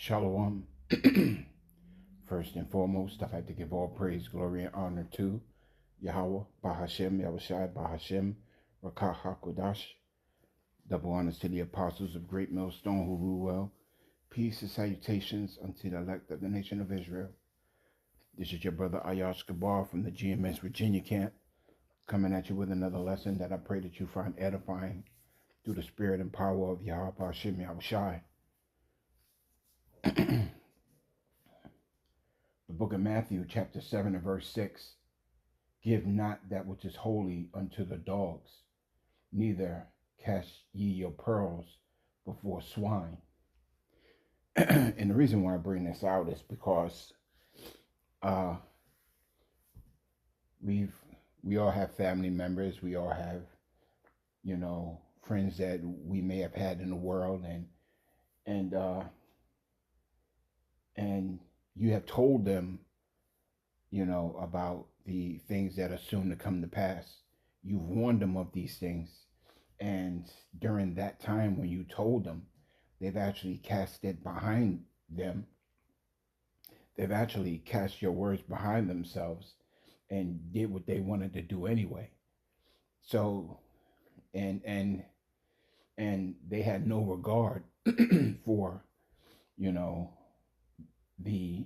Shalom. First and foremost, I'd like to give all praise, glory, and honor to Yahweh, Bahashem, Yahushai, Bahashem, Rakah HaKodash. Double honors to the apostles of Great Millstone who rule well. Peace and salutations unto the elect of the nation of Israel. This is your brother Ayash Gabar from the GMS Virginia camp, coming at you with another lesson that I pray that you find edifying through the spirit and power of Yahweh, Bahashem, Yahushai. The book of Matthew, chapter 7 and verse 6. Give not that which is holy unto the dogs, neither cast ye your pearls before swine. And the reason why I bring this out is because we all have family members, we all have, friends that we may have had in the world, and you have told them, about the things that are soon to come to pass. You've warned them of these things. And during that time when you told them, they've actually cast it behind them. They've actually cast your words behind themselves and did what they wanted to do anyway. So, and they had no regard for, the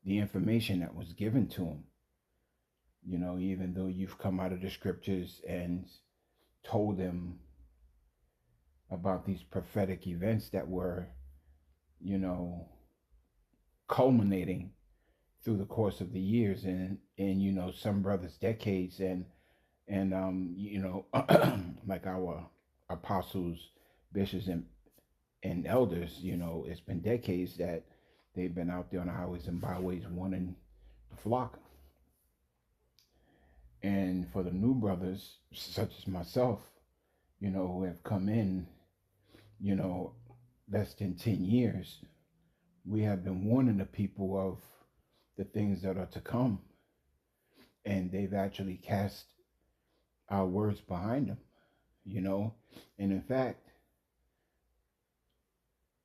the information that was given to them. Even though you've come out of the scriptures and told them about these prophetic events that were, culminating through the course of the years and some brothers decades and like our apostles, bishops, and elders, it's been decades that they've been out there on the highways and byways wanting the flock. And for the new brothers, such as myself, who have come in, less than 10 years, we have been warning the people of the things that are to come. And they've actually cast our words behind them, And in fact,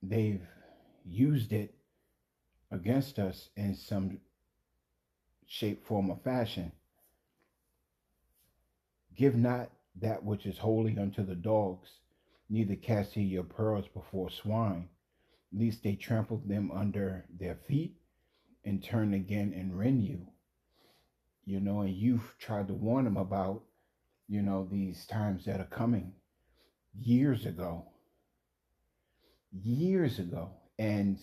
they've used it against us in some shape, form, or fashion. Give not that which is holy unto the dogs, neither cast ye your pearls before swine, lest they trample them under their feet and turn again and rend you. And you've tried to warn them about, these times that are coming years ago. And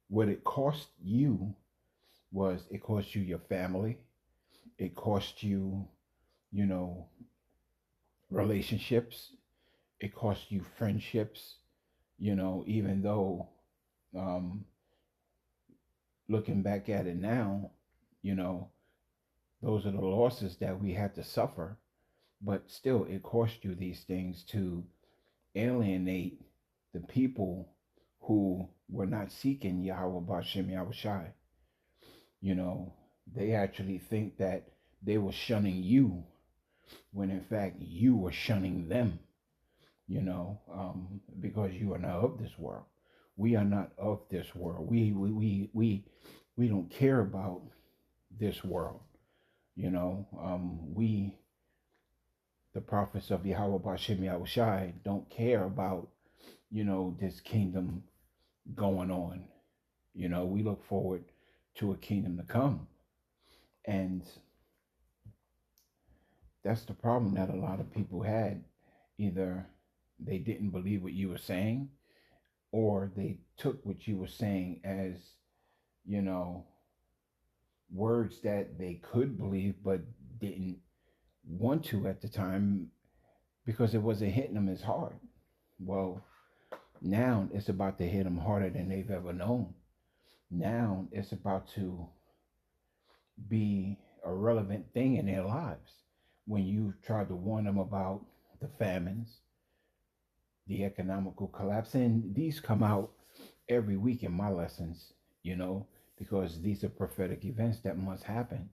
what it cost you was it cost you your family. It cost you, relationships. It cost you friendships, even though looking back at it now, those are the losses that we had to suffer. But still, it cost you these things to alienate the people who were not seeking Yahweh Bashem Yahushai. They actually think that they were shunning you when in fact you were shunning them, because you are not of this world. We are not of this world. We don't care about this world. We, the prophets of Yahweh Bashem Yahushai, don't care about, this kingdom going on. We look forward to a kingdom to come. And that's the problem that a lot of people had. Either they didn't believe what you were saying, or they took what you were saying as, words that they could believe but didn't want to at the time because it wasn't hitting them as hard. Well, now it's about to hit them harder than they've ever known. Now it's about to be a relevant thing in their lives when you try to warn them about the famines, the economical collapse. And these come out every week in my lessons, because these are prophetic events that must happen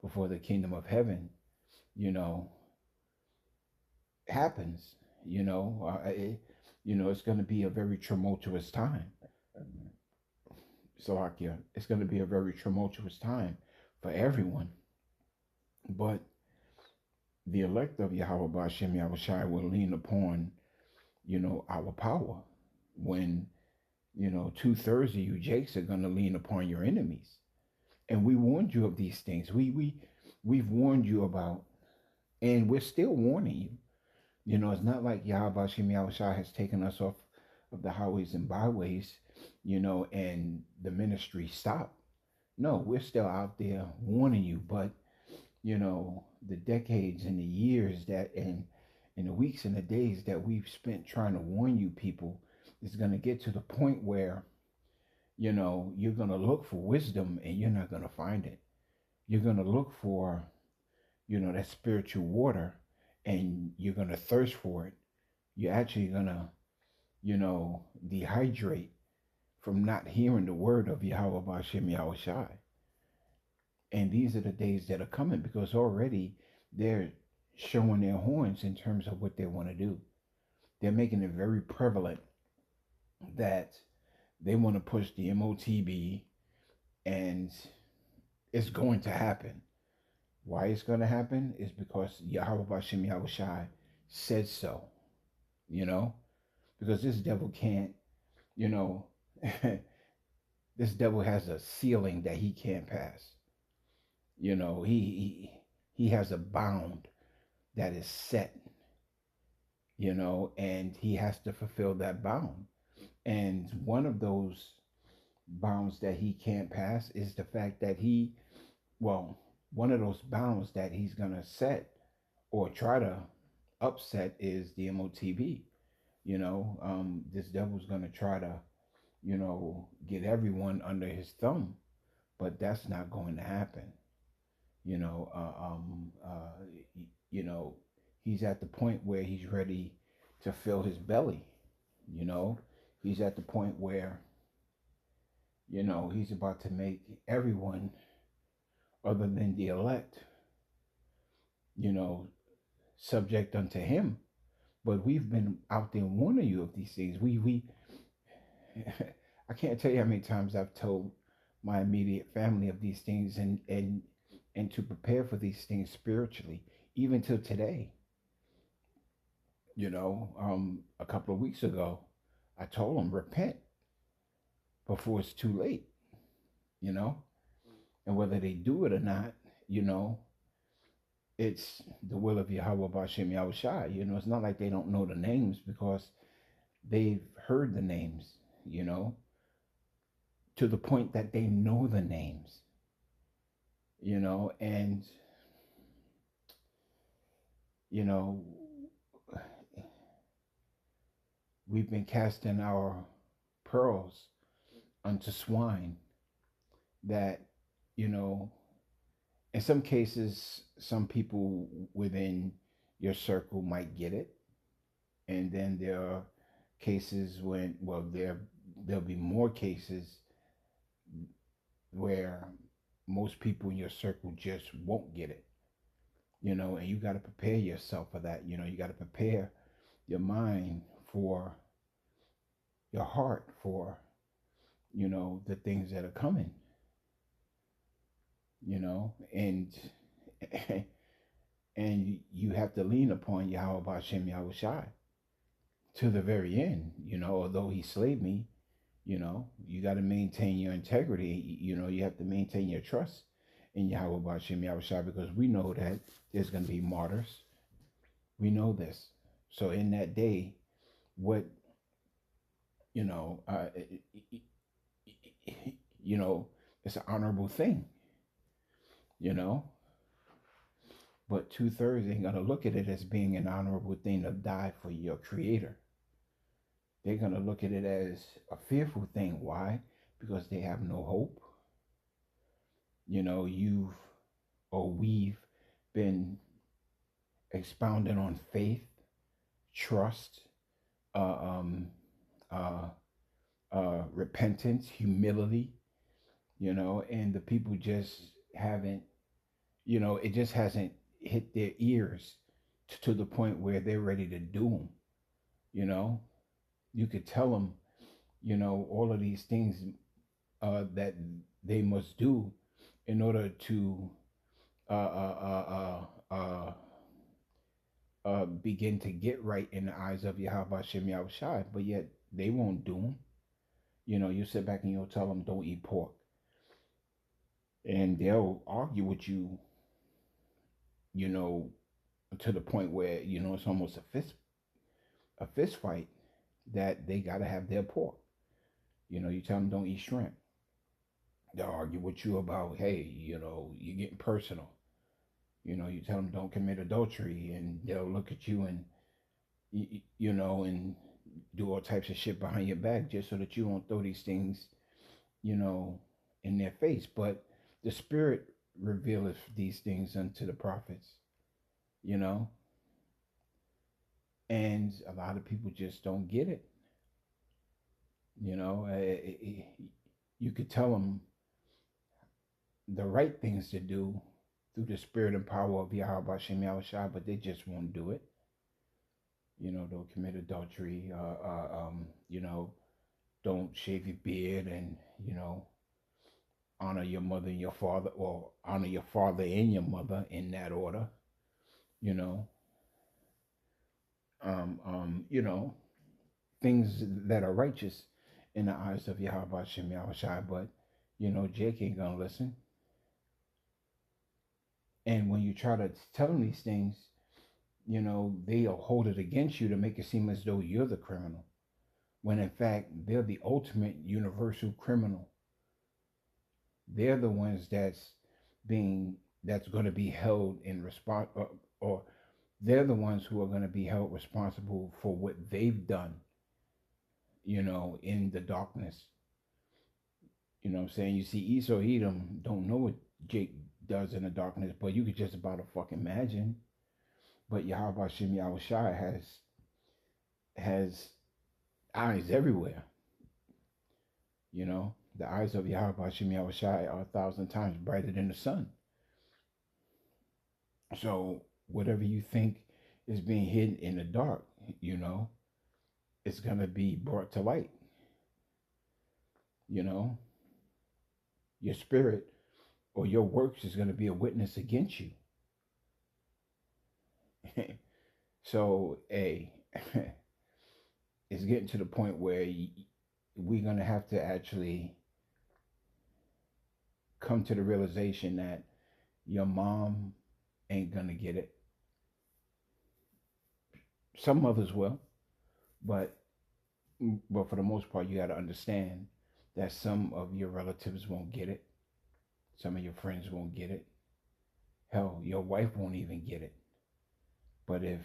before the kingdom of heaven, happens. It's going to be a very tumultuous time. Salakia, it's going to be a very tumultuous time for everyone. But the elect of Yahweh Bashem Yahushai will lean upon, our power. When, 2/3 of you Jakes are going to lean upon your enemies. And we warned you of these things. We've warned you about, and we're still warning you. It's not like Yahweh Bashem Yahushai has taken us off of the highways and byways, and the ministry stopped. No, we're still out there warning you, but the decades and the years that and the weeks and the days that we've spent trying to warn you people is going to get to the point where you're going to look for wisdom and you're not going to find it. You're going to look for that spiritual water and you're going to thirst for it. You're actually going to dehydrate from not hearing the word of Yahweh Bashem Yahushai. And these are the days that are coming because already they're showing their horns in terms of what they want to do. They're making it very prevalent that they want to push the MOTB, and it's going to happen. Why it's going to happen is because Yahweh Bashem Yahushai said so, because this devil can't, you know, this devil has a ceiling that he can't pass. He has a bound that is set, and he has to fulfill that bound. And one of those bounds that he can't pass is the fact that one of those bounds that he's going to set or try to upset is the MOTB. This devil's going to try to, get everyone under his thumb, but that's not going to happen. You know, uh, um, uh, you know, he's at the point where he's ready to fill his belly. You know, he's at the point where, he's about to make everyone other than the elect, you know, subject unto him. But we've been out there warning you of these things. We I can't tell you how many times I've told my immediate family of these things and to prepare for these things spiritually, even till today. A couple of weeks ago, I told them repent before it's too late. You know, and whether they do it or not, you know, it's the will of Yahweh Bashem Yahushai. It's not like they don't know the names because they've heard the names, to the point that they know the names, and, you know, we've been casting our pearls unto swine that, you know, in some cases, some people within your circle might get it. And then there are cases when, well, there'll be more cases where most people in your circle just won't get it, and you got to prepare yourself for that. You got to prepare your mind for your heart for, the things that are coming, and and you have to lean upon Yahweh Bashem Yahushai to the very end. Although he slayed me, you got to maintain your integrity. You have to maintain your trust in Yahweh Bashem Yahushua, because we know that there's going to be martyrs. We know this. So in that day, what, you know, uh, you know, it's an honorable thing, you know, but 2/3 ain't going to look at it as being an honorable thing to die for your creator. They're going to look at it as a fearful thing. Why? Because they have no hope. We've been expounding on faith, trust, uh, um, uh, repentance, humility, and the people just haven't, it just hasn't hit their ears to the point where they're ready to do them, you know. You could tell them, all of these things that they must do in order to uh, uh, uh, uh, uh, begin to get right in the eyes of Yahweh Shem Yahushai, but yet they won't do them. You sit back and you'll tell them don't eat pork, and they'll argue with you, you know, to the point where it's almost a fist fight that they gotta have their pork. You tell them don't eat shrimp. They'll argue with you about, hey, you're getting personal. You tell them don't commit adultery, and they'll look at you and and do all types of shit behind your back just so that you won't throw these things, you know, in their face. But the Spirit revealeth these things unto the prophets, you know, and a lot of people just don't get it. You know, you could tell them the right things to do through the spirit and power of Yahweh Shem Yahushua, but they just won't do it. They'll commit adultery, don't shave your beard, and, honor your mother and your father, or honor your father and your mother in that order, you know, um, um, you know, things that are righteous in the eyes of Yahweh Shem Yahushua, but, Jake ain't gonna listen. And when you try to tell them these things, they'll hold it against you to make it seem as though you're the criminal, when in fact they're the ultimate universal criminal. They're the ones that's going to be held in response, or they're the ones who are going to be held responsible for what they've done, in the darkness. You know what I'm saying? You see, Esau Edom don't know what Jake does in the darkness, but you could just about fucking imagine. But Yahweh Shem Yahushai has eyes everywhere. The eyes of Yahweh Shem Yahushai are 1,000 times brighter than the sun. So whatever you think is being hidden in the dark, you know, it's gonna be brought to light. You know, your spirit or your works is gonna be a witness against you. So, it's getting to the point where we're gonna have to actually come to the realization that your mom ain't gonna get it. Some mothers will, but for the most part, you got to understand that some of your relatives won't get it. Some of your friends won't get it. Hell, your wife won't even get it. But if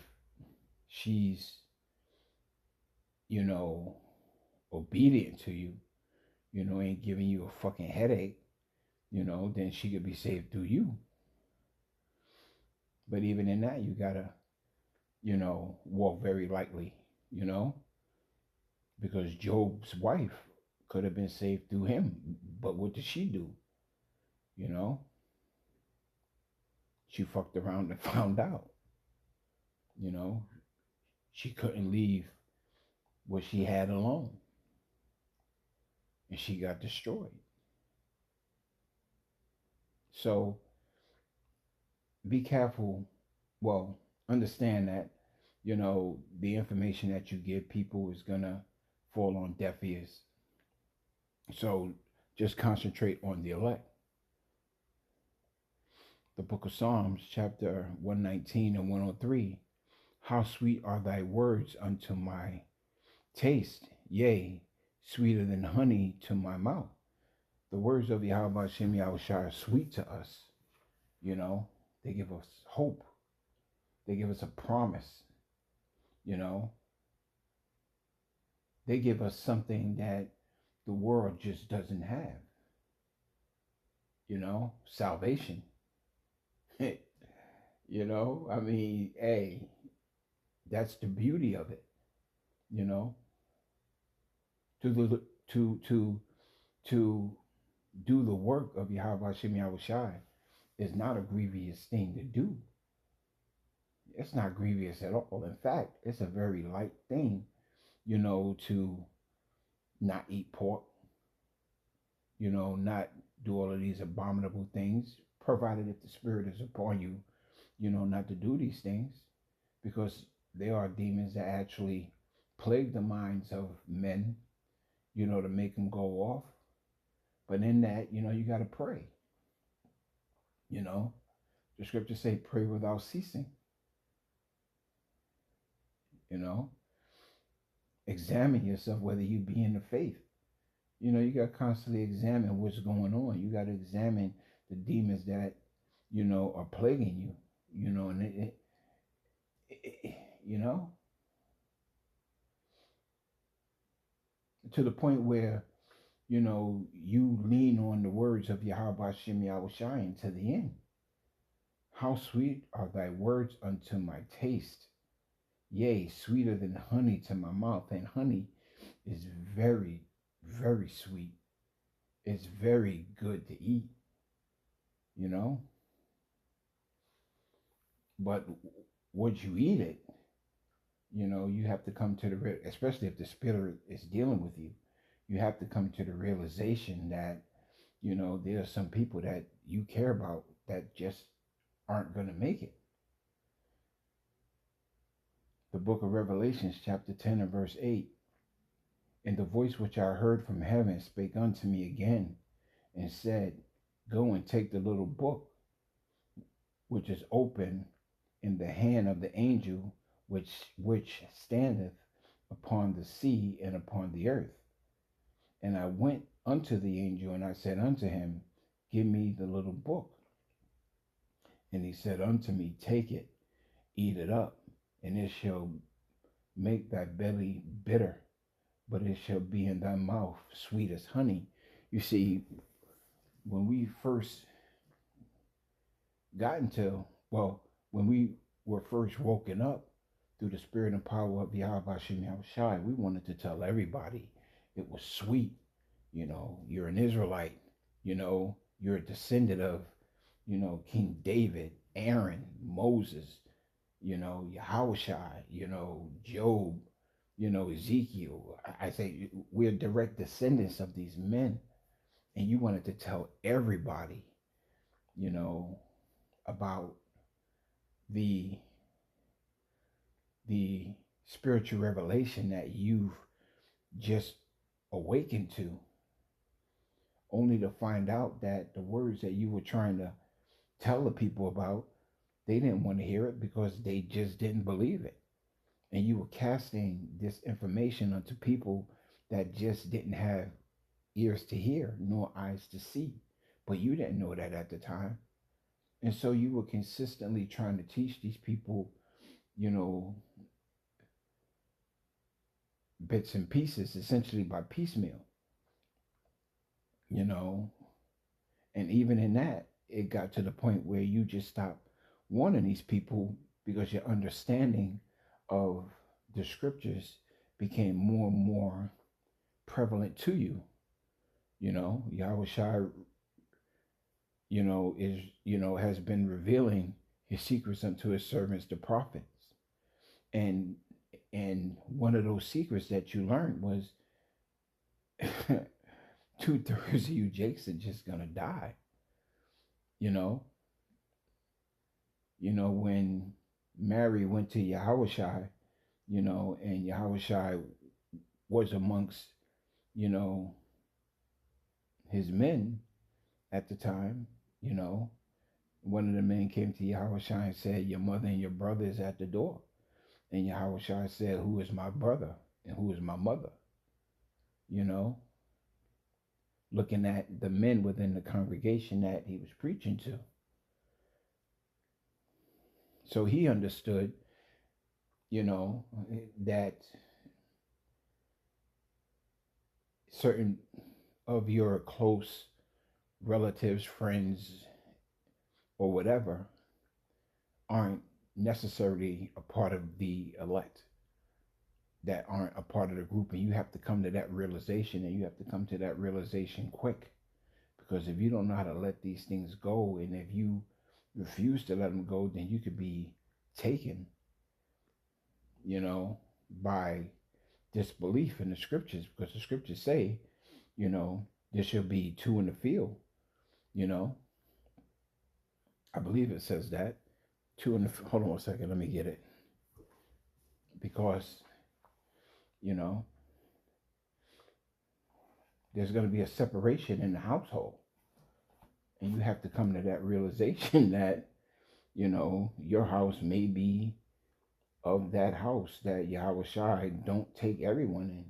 she's, you know, obedient to you, ain't giving you a fucking headache, then she could be saved through you. But even in that, you gotta, walk very lightly, you know, because Job's wife could have been saved through him. But what did she do? You know, she fucked around and found out. You know, she couldn't leave what she had alone, and she got destroyed. So be careful. Well, understand that, the information that you give people is gonna fall on deaf ears. So just concentrate on the elect. The book of Psalms, chapter 119 and 103. How sweet are thy words unto my taste, yea, sweeter than honey to my mouth. The words of Yahweh Shem Yahushua are sweet to us. They give us hope. They give us a promise. You know, they give us something that the world just doesn't have. Salvation. I mean, hey, that's the beauty of it. You know, to the to do the work of Yahweh Shem Yahushai is not a grievous thing to do. It's not grievous at all. In fact, it's a very light thing to not eat pork, not do all of these abominable things, provided if the Spirit is upon you, not to do these things, because there are demons that actually plague the minds of men, to make them go off. But in that, you got to pray. You know, the scriptures say, pray without ceasing. You know, examine yourself whether you be in the faith. You got to constantly examine what's going on. You got to examine the demons that, are plaguing you. And you know, to the point where, you lean on the words of Yahweh Shem Yahushai to the end. How sweet are thy words unto my taste. Yea, sweeter than honey to my mouth. And honey is very, very sweet. It's very good to eat, you know. But once you eat it, you have to come to especially if the spirit is dealing with you, you have to come to the realization that, there are some people that you care about that just aren't going to make it. The book of Revelations, chapter 10 and verse 8. And the voice which I heard from heaven spake unto me again and said, go and take the little book which is open in the hand of the angel which standeth upon the sea and upon the earth. And I went unto the angel, and I said unto him, give me the little book. And he said unto me, take it, eat it up, and it shall make thy belly bitter, but it shall be in thy mouth sweet as honey. You see, when we first got into, when we were first woken up through the spirit and power of Yahweh Shem Yahushai, we wanted to tell everybody it was sweet. You're an Israelite, you're a descendant of, King David, Aaron, Moses, Yahushai, Job, Ezekiel. I say we're direct descendants of these men. And you wanted to tell everybody, about the spiritual revelation that you've just awakened to, only to find out that the words that you were trying to tell the people about, they didn't want to hear it because they just didn't believe it. And you were casting this information onto people that just didn't have ears to hear nor eyes to see. But you didn't know that at the time. And so you were consistently trying to teach these people, bits and pieces, essentially by piecemeal, you know. And even in that, it got to the point where you just stopped warning these people because your understanding of the scriptures became more and more prevalent to you. Yahweh Shai, is, has been revealing his secrets unto his servants, the prophets. And one of those secrets that you learned was 2/3 of you Jakes are just gonna die. You know, when Mary went to Yahushai, and Yahushai was amongst, you know, his men at the time, one of the men came to Yahushai and said, your mother and your brother is at the door. And Yahushua said, who is my brother and who is my mother? Looking at the men within the congregation that he was preaching to. So he understood, that certain of your close relatives, friends, or whatever aren't necessarily a part of the elect, that aren't a part of the group. And you have to come to that realization, and you have to come to that realization quick, because if you don't know how to let these things go, and if you refuse to let them go, then you could be taken, by disbelief in the scriptures, because the scriptures say, you know, there shall be two in the field. You know, I believe it says that two in the. Hold on one second, let me get it, because you know there's going to be a separation in the household, and you have to come to that realization that your house may be of that house that Yahweh Shai don't take everyone in.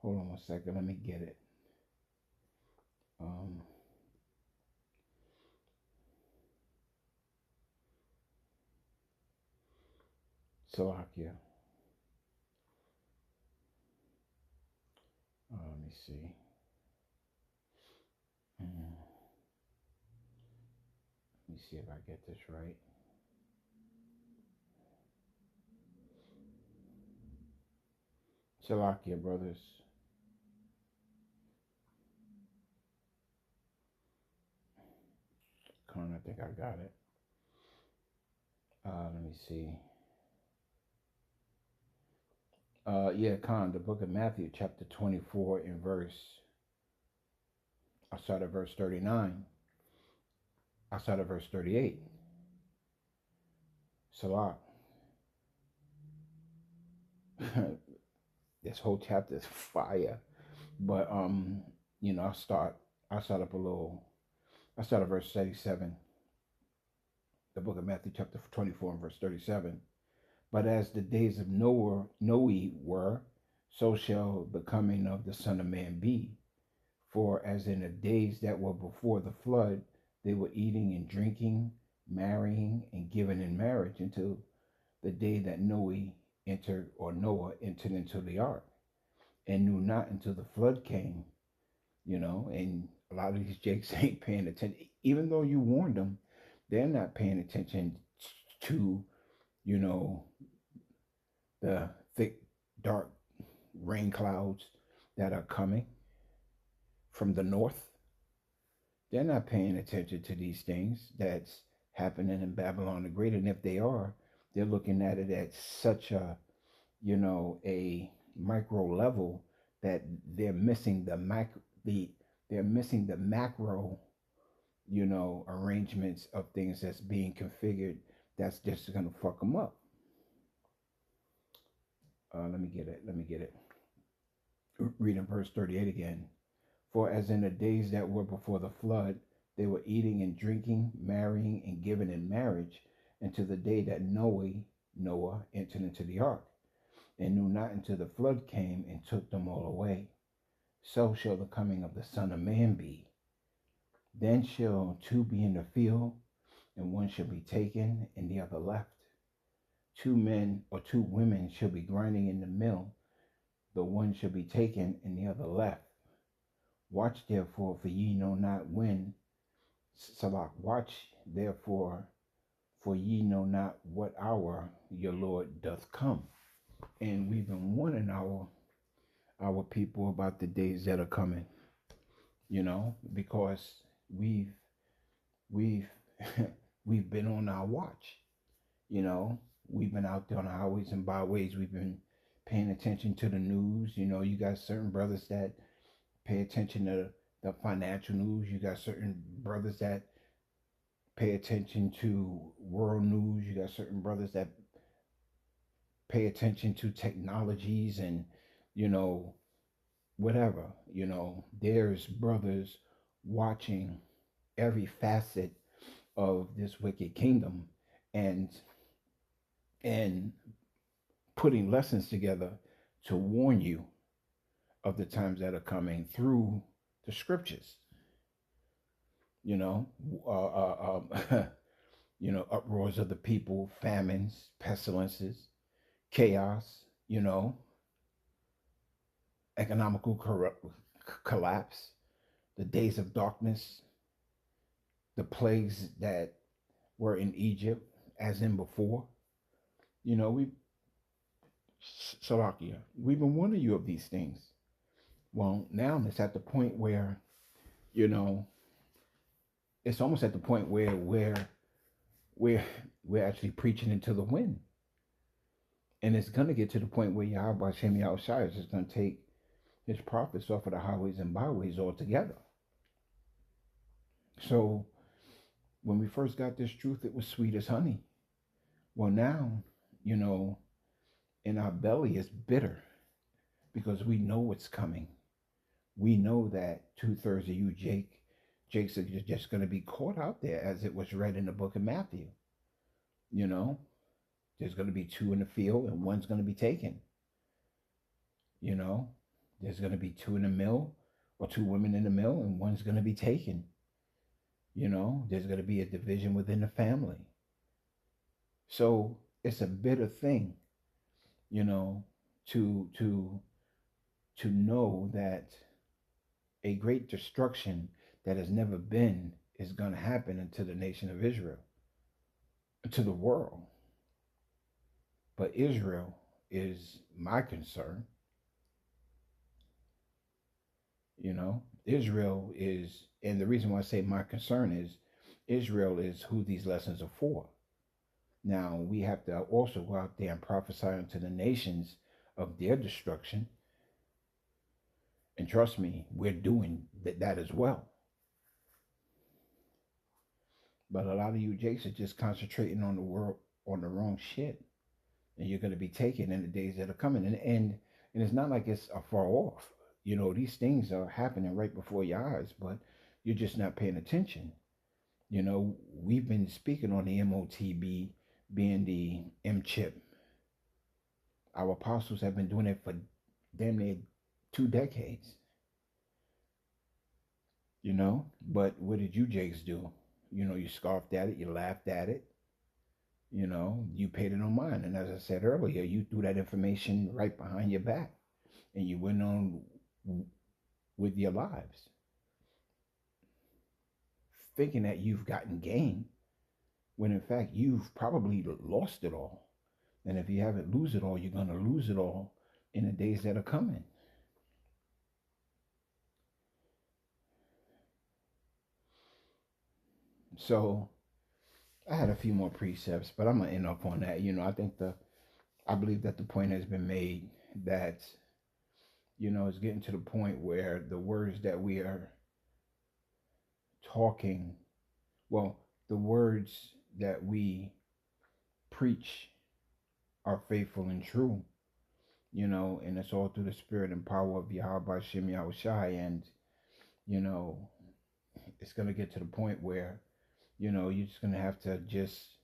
Hold on one second, let me get it. Um, Salakia. Let me see. Let me see if I get this right. Salakia, brothers. Con, I think I got it. Let me see. Yeah, Con, the book of Matthew, chapter 24, in I start at verse 39. I start at verse 38. Salat. This whole chapter is fire. But I start up a little. I start at verse 37. The book of Matthew, chapter 24, and verse 37. But as the days of Noe were, so shall the coming of the Son of Man be. For as in the days that were before the flood, they were eating and drinking, marrying, and giving in marriage until the day that Noah entered into the ark, and knew not until the flood came. And a lot of these jakes ain't paying attention. Even though you warned them, they're not paying attention to, you know, the thick, dark rain clouds that are coming from the north. They're not paying attention to these things that's happening in Babylon the Great. And if they are, they're looking at it at such a micro level that they're missing they're missing the macro, arrangements of things that's being configured that's just gonna fuck them up. Let me get it. Reading verse 38 again. For as in the days that were before the flood, they were eating and drinking, marrying and giving in marriage, until the day that Noah entered into the ark, and knew not until the flood came and took them all away. So shall the coming of the Son of Man be. Then shall two be in the field, and one shall be taken, and the other left. Two men or two women shall be grinding in the mill, the one shall be taken, and the other left. Watch therefore, for ye know not when. Salak, watch therefore, for ye know not what hour your Lord doth come. And we've been warning our people about the days that are coming, because we've we've been on our watch. We've been out there on the highways and byways. We've been paying attention to the news. You got certain brothers that pay attention to the financial news. You got certain brothers that pay attention to world news. You got certain brothers that pay attention to technologies and, whatever. There's brothers watching every facet of this wicked kingdom and and putting lessons together to warn you of the times that are coming through the scriptures. You know, uproars of the people, famines, pestilences, chaos. Economical collapse, the days of darkness, the plagues that were in Egypt, as in before. We Salakia, we've been warning you of these things. Well, now it's at the point where, you know, it's almost at the point where we're actually preaching into the wind. And it's going to get to the point where Yahweh Shem Yahushua is just going to take his prophets off of the highways and byways altogether. So when we first got this truth, it was sweet as honey. Well, now, you know, in our belly it's bitter because we know what's coming. We know that 2/3 of you, Jake's are just going to be caught out there, as it was read in the book of Matthew. You know, there's going to be two in the field and one's going to be taken. You know, there's going to be two in the mill or two women in the mill and one's going to be taken. You know, there's going to be a division within the family. So it's a bitter thing, you know, to know that a great destruction that has never been is going to happen into the nation of Israel, to the world. But Israel is my concern. You know, Israel is, and the reason why I say my concern is Israel is who these lessons are for. Now, we have to also go out there and prophesy unto the nations of their destruction. And trust me, we're doing that as well. But a lot of you Jakes are just concentrating on the world, on the wrong shit. And you're going to be taken in the days that are coming. And it's not like it's far off. You know, these things are happening right before your eyes, but you're just not paying attention. You know, we've been speaking on the MOTB being the M chip. Our apostles have been doing it for damn near 2 decades. You know, but what did you Jakes do? You know, you scoffed at it, you laughed at it, you know, you paid it no mind. And as I said earlier, you threw that information right behind your back and you went on with your lives, thinking that you've gotten gain, when in fact you've probably lost it all. And if you haven't lose it all, you're going to lose it all in the days that are coming. So I had a few more precepts, but I'm gonna end up on that. You know, I believe that the point has been made that, you know, it's getting to the point where the words that we are talking, well, the words that we preach are faithful and true, you know, and it's all through the spirit and power of Yahweh Shem Yahushai. And, you know, it's going to get to the point where, you know, you're just going to have to just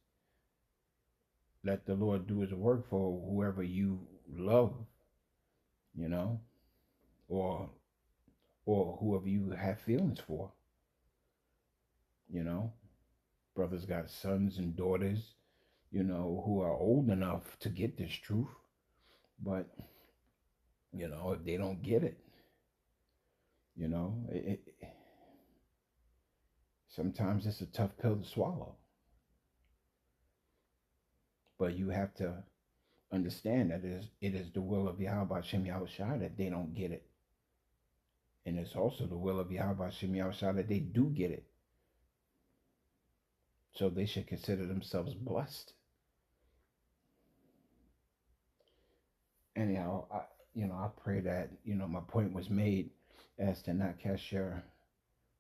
let the Lord do his work for whoever you love, you know, or whoever you have feelings for, you know. Brothers got sons and daughters, you know, who are old enough to get this truth, but you know, if they don't get it, you know, sometimes it's a tough pill to swallow. But you have to understand that it is the will of Yahweh Shem Yahushua that they don't get it. And it's also the will of Yahweh Shem Yahushua that they do get it. So they should consider themselves blessed. Anyhow, I pray that, my point was made as to not cast your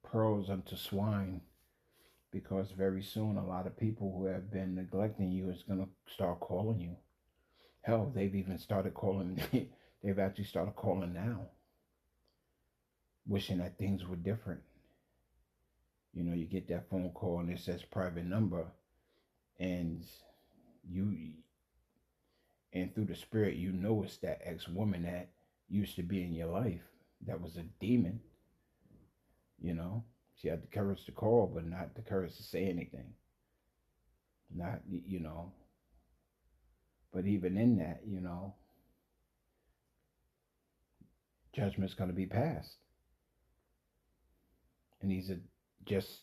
pearls unto swine, because very soon a lot of people who have been neglecting you is going to start calling you. Hell, they've even started calling, they've actually started calling now, wishing that things were different. You get that phone call and it says private number, and you, and through the spirit, it's that ex-woman that used to be in your life that was a demon. You know, she had the courage to call, but not the courage to say anything. Not, but even in that, judgment's going to be passed. And these are just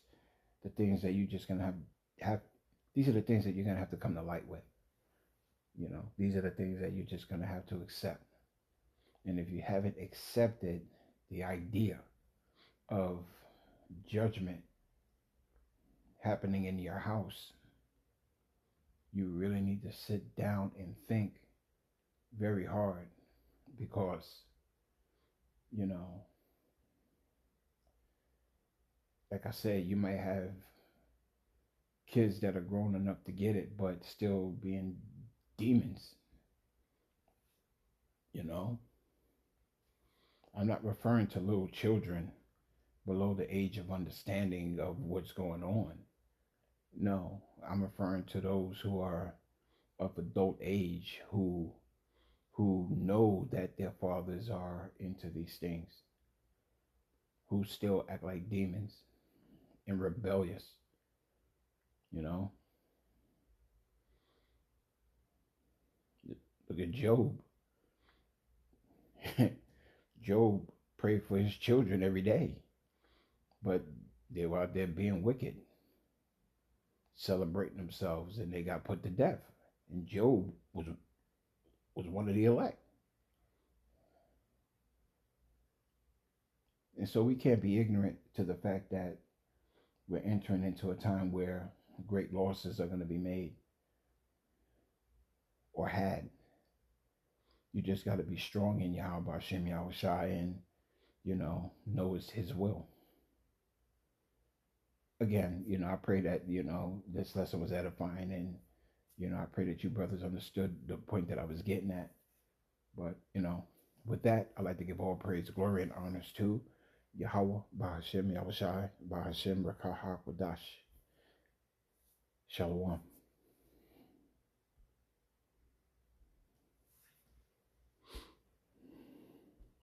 the things that you're just going to have. These are the things that you're going to have to come to light with. These are the things that you're just going to have to accept. And if you haven't accepted the idea of judgment happening in your house, you really need to sit down and think very hard because, you know, like I said, you might have kids that are grown enough to get it, but still being demons, you know. I'm not referring to little children below the age of understanding of what's going on. No, I'm referring to those who are of adult age who know that their fathers are into these things, who still act like demons and rebellious, you know. Look at Job. Job prayed for his children every day, but they were out there being wicked, celebrating themselves, and they got put to death. And Job was one of the elect. And so we can't be ignorant to the fact that we're entering into a time where great losses are going to be made or had. You just got to be strong in Yahweh Hashem Yahweh Shai and, know it's His will. Again, I pray that, this lesson was edifying and, I pray that you brothers understood the point that I was getting at. But, with that, I'd like to give all praise, glory, and honors to Yahweh, Bahashem, Yahweh Shai, Bahashem, Rakah, Wadash. Shalom.